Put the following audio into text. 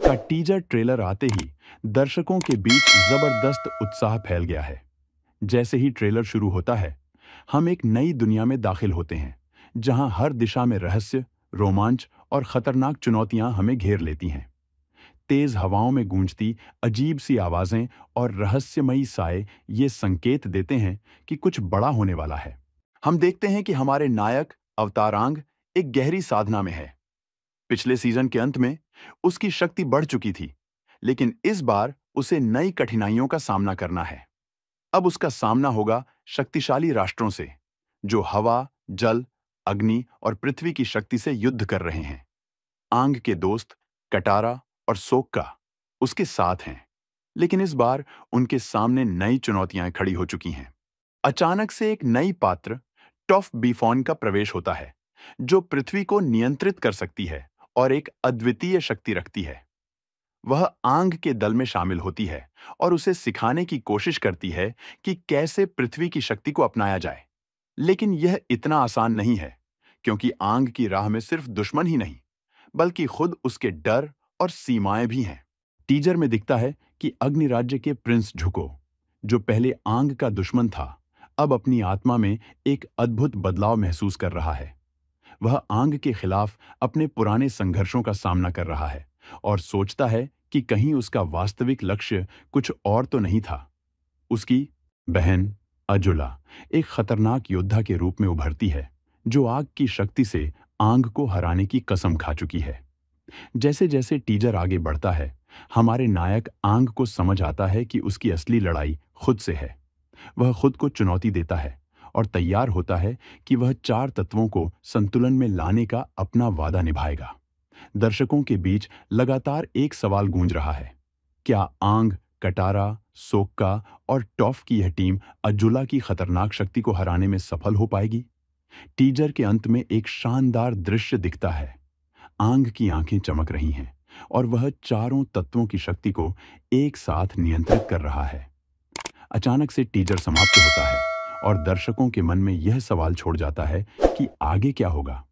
का teaser trailer आते ही दर्शकों के बीच जबरदस्त उत्साह फैल गया है। जैसे ही ट्रेलर शुरू होता है, हम एक नई दुनिया में दाखिल होते हैं, जहां हर दिशा में रहस्य, रोमांच और खतरनाक चुनौतियां हमें घेर लेती हैं। तेज हवाओं में गूंजती अजीब सी आवाजें और रहस्यमयी साए ये संकेत देते हैं कि कुछ बड़ा होने वाला है। हम देखते हैं कि हमारे नायक अवतारांग एक गहरी साधना में है। पिछले सीजन के अंत में उसकी शक्ति बढ़ चुकी थी, लेकिन इस बार उसे नई कठिनाइयों का सामना करना है। अब उसका सामना होगा शक्तिशाली राष्ट्रों से, जो हवा, जल, अग्नि और पृथ्वी की शक्ति से युद्ध कर रहे हैं। आंग के दोस्त कटारा और सोक्का उसके साथ हैं, लेकिन इस बार उनके सामने नई चुनौतियां खड़ी हो चुकी हैं। अचानक से एक नई पात्र टॉफ बीफॉन का प्रवेश होता है, जो पृथ्वी को नियंत्रित कर सकती है और एक अद्वितीय शक्ति रखती है। वह आंग के दल में शामिल होती है और उसे सिखाने की कोशिश करती है कि कैसे पृथ्वी की शक्ति को अपनाया जाए। लेकिन यह इतना आसान नहीं है, क्योंकि आंग की राह में सिर्फ दुश्मन ही नहीं, बल्कि खुद उसके डर और सीमाएं भी हैं। टीजर में दिखता है कि अग्नि राज्य के प्रिंस झुको, जो पहले आंग का दुश्मन था, अब अपनी आत्मा में एक अद्भुत बदलाव महसूस कर रहा है। वह आंग के खिलाफ अपने पुराने संघर्षों का सामना कर रहा है और सोचता है कि कहीं उसका वास्तविक लक्ष्य कुछ और तो नहीं था। उसकी बहन अजुला एक खतरनाक योद्धा के रूप में उभरती है, जो आग की शक्ति से आंग को हराने की कसम खा चुकी है। जैसे जैसे टीजर आगे बढ़ता है, हमारे नायक आंग को समझ आता है कि उसकी असली लड़ाई खुद से है। वह खुद को चुनौती देता है और तैयार होता है कि वह चार तत्वों को संतुलन में लाने का अपना वादा निभाएगा। दर्शकों के बीच लगातार एक सवाल गूंज रहा है: क्या आंग, कटारा, सोक्का और टॉफ की यह टीम अजुला की खतरनाक शक्ति को हराने में सफल हो पाएगी? टीजर के अंत में एक शानदार दृश्य दिखता है। आंग की आंखें चमक रही हैं और वह चारों तत्वों की शक्ति को एक साथ नियंत्रित कर रहा है। अचानक से टीजर समाप्त होता है और दर्शकों के मन में यह सवाल छोड़ जाता है कि आगे क्या होगा।